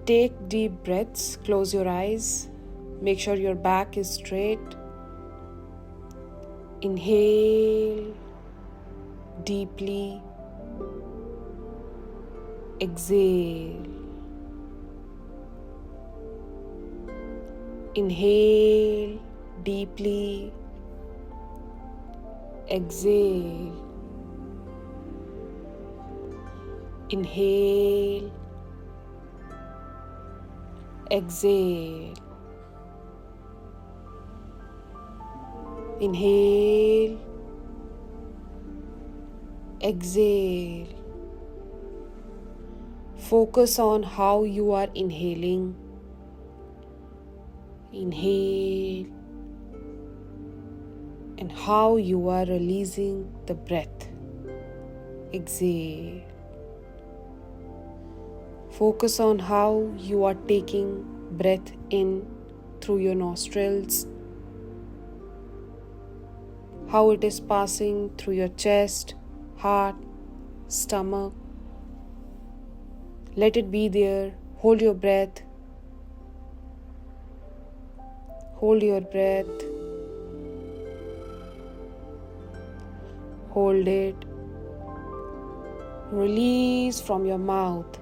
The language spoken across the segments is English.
Take deep breaths, close your eyes, make sure your back is straight. Inhale deeply, exhale. Inhale deeply, exhale. Inhale, exhale. Inhale, exhale. Focus on how you are inhaling. Inhale, and how you are releasing the breath. Exhale. Focus on how you are taking breath in through your nostrils, how it is passing through your chest, heart, stomach. Let it be there. Hold your breath. Hold your breath. Hold it. Release from your mouth.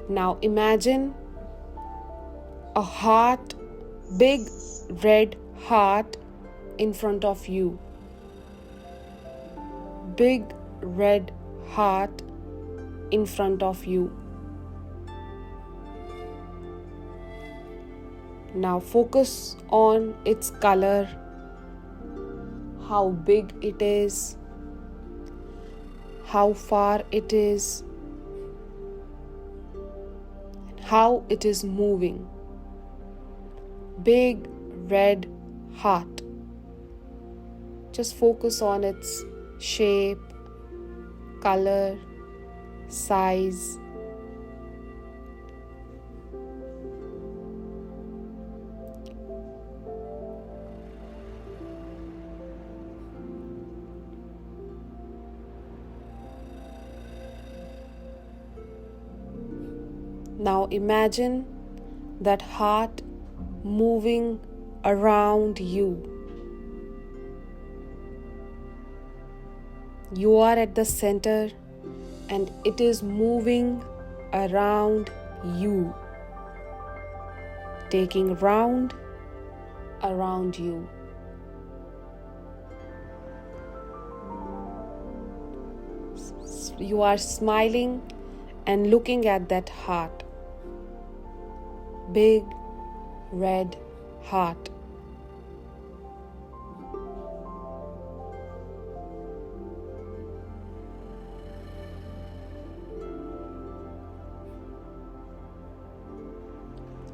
Now imagine a heart, big red heart in front of you. Big red heart in front of you. Now focus on its color, how big it is, how far it is, and how it is moving. Big red heart. Just focus on its shape, color, size. Now imagine that heart moving around you. You are at the center and it is moving around you, taking round around you. You are smiling and looking at that heart. Big red heart.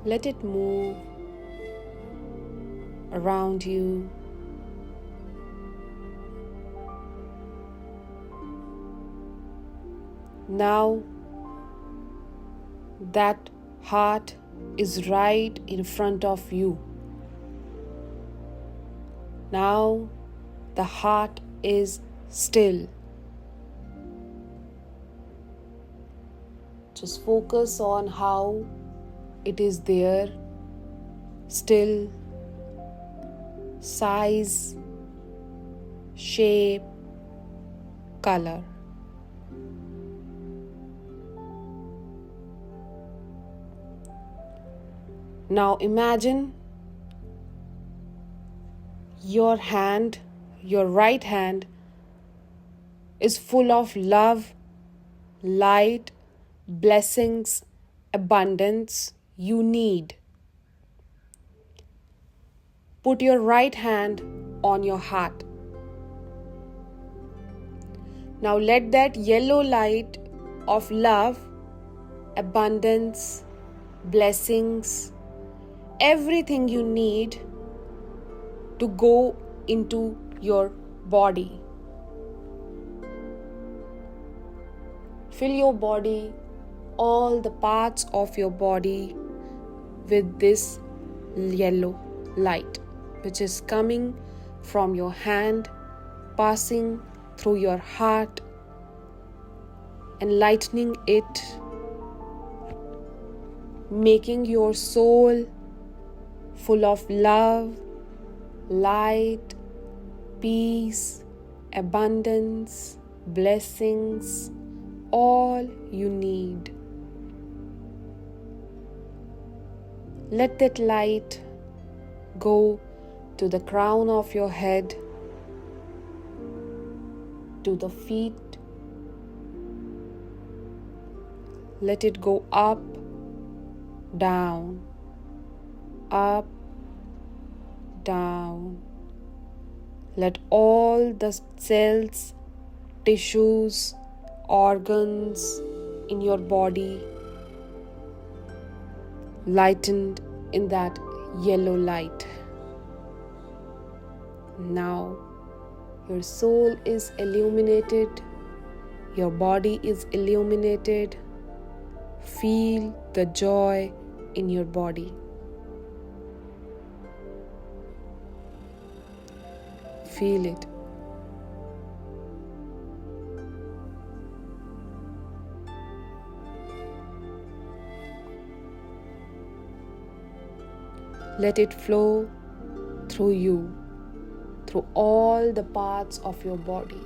Let it move around you. Now that heart is right in front of you. Now the heart is still. Just focus on how it is there, still, size, shape, color. Now imagine your hand, your right hand, is full of love, light, blessings, abundance you need. Put your right hand on your heart. Now let that yellow light of love, abundance, blessings, everything you need to go into your body. Fill your body, all the parts of your body, with this yellow light, which is coming from your hand, passing through your heart, enlightening it, making your soul full of love, light, peace, abundance, blessings, all you need. Let that light go to the crown of your head, to the feet. Let it go up, down, up, down. Let all the cells, tissues, organs in your body lightened in that yellow light. Now your soul is illuminated, your body is illuminated. Feel the joy in your body. Feel it. Let it flow through you, through all the parts of your body,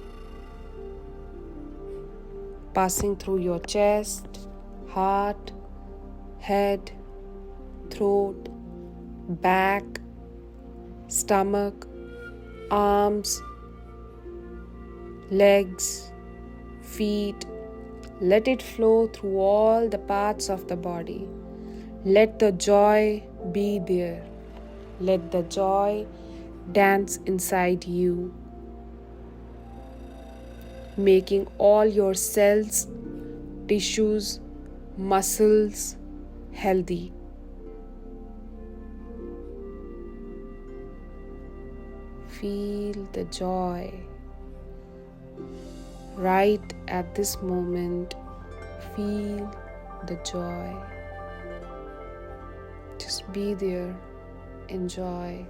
passing through your chest, heart, head, throat, back, stomach, arms, legs, feet. Let it flow through all the parts of the body. Let the joy be there. Let the joy dance inside you, making all your cells, tissues, muscles healthy. Feel the joy. Right at this moment, feel the joy. Just be there, enjoy.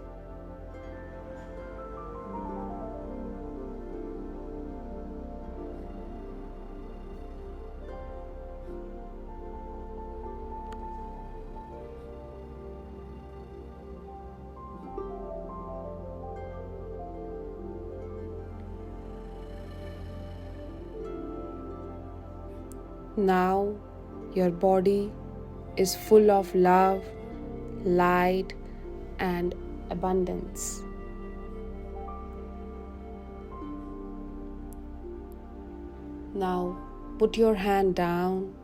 Now your body is full of love, light, and abundance. Now put your hand down.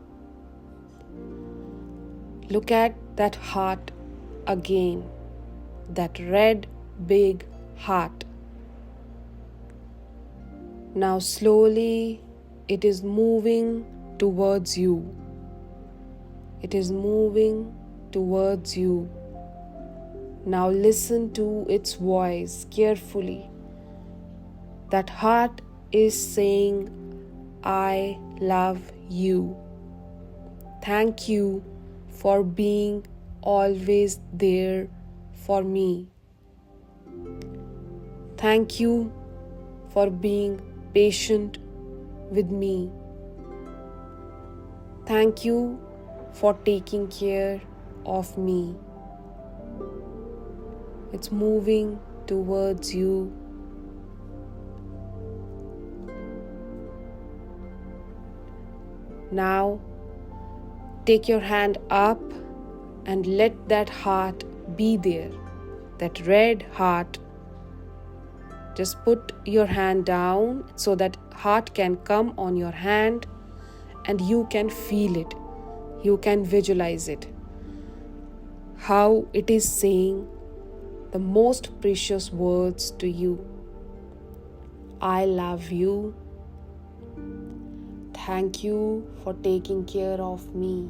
Look at that heart again, that red big heart. Now slowly it is moving towards you. It is moving towards you. Now listen to its voice carefully. That heart is saying, I love you. Thank you for being always there for me. Thank you for being patient with me. Thank you for taking care of me. It's moving towards you. Now, take your hand up and let that heart be there, that red heart. Just put your hand down so that heart can come on your hand and you can feel it. You can visualize it. How it is saying the most precious words to you. I love you. Thank you for taking care of me.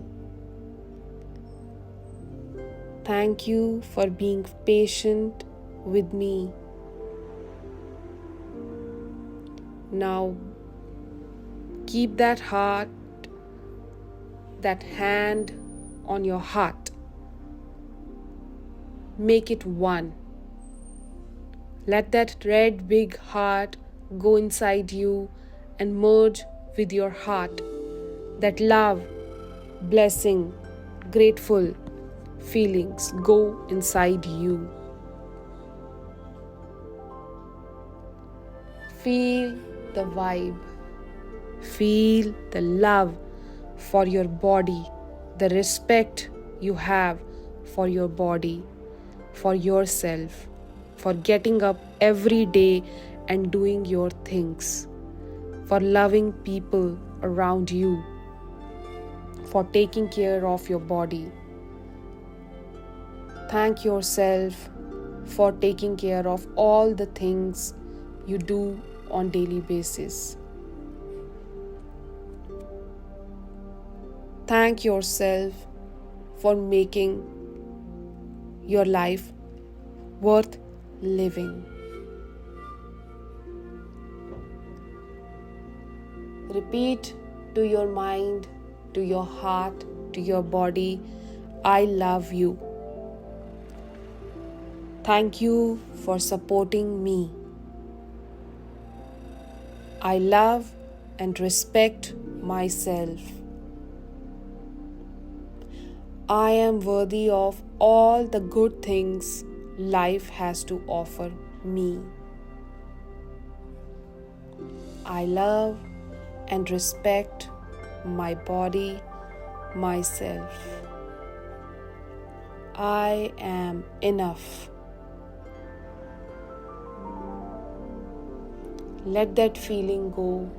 Thank you for being patient with me. Now, keep that heart, that hand on your heart. Make it one. Let that red big heart go inside you and merge with your heart. That love, blessing, grateful feelings go inside you. Feel the vibe. Feel the love for your body, the respect you have for your body, for yourself, for getting up every day and doing your things, for loving people around you, for taking care of your body. Thank yourself for taking care of all the things you do on daily basis. Thank yourself for making your life worth living. Repeat to your mind, to your heart, to your body, I love you. Thank you for supporting me. I love and respect myself. I am worthy of all the good things life has to offer me. I love and respect my body, myself. I am enough. Let that feeling go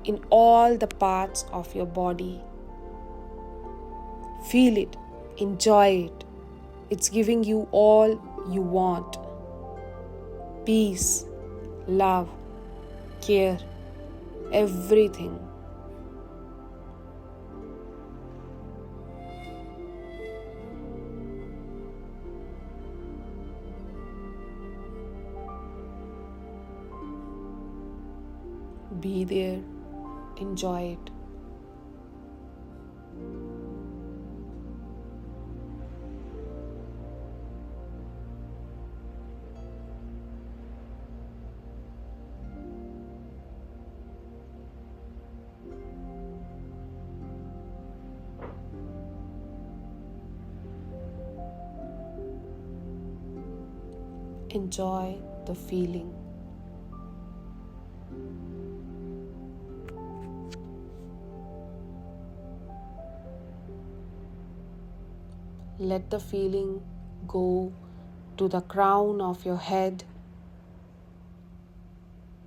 in all the parts of your body. Feel it, enjoy it. It's giving you all you want. Peace, love, care, everything. Be there, enjoy it. Enjoy the feeling. Let the feeling go to the crown of your head,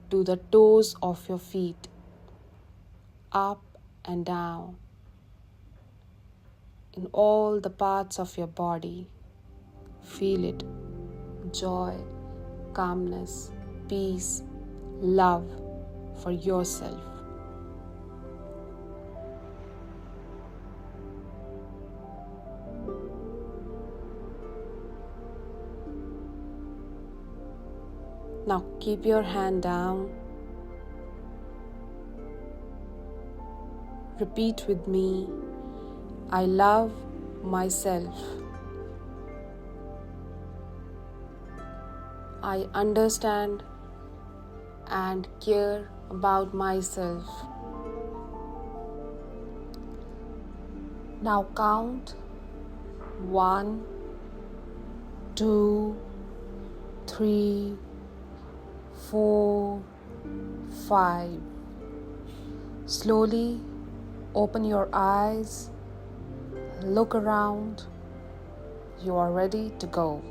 to the toes of your feet, up and down, in all the parts of your body. Feel it. Joy, calmness, peace, love for yourself. Now keep your hand down. Repeat with me, I love myself. I understand and care about myself. Now count 1, 2, 3, 4, 5. Slowly open your eyes, look around. You are ready to go.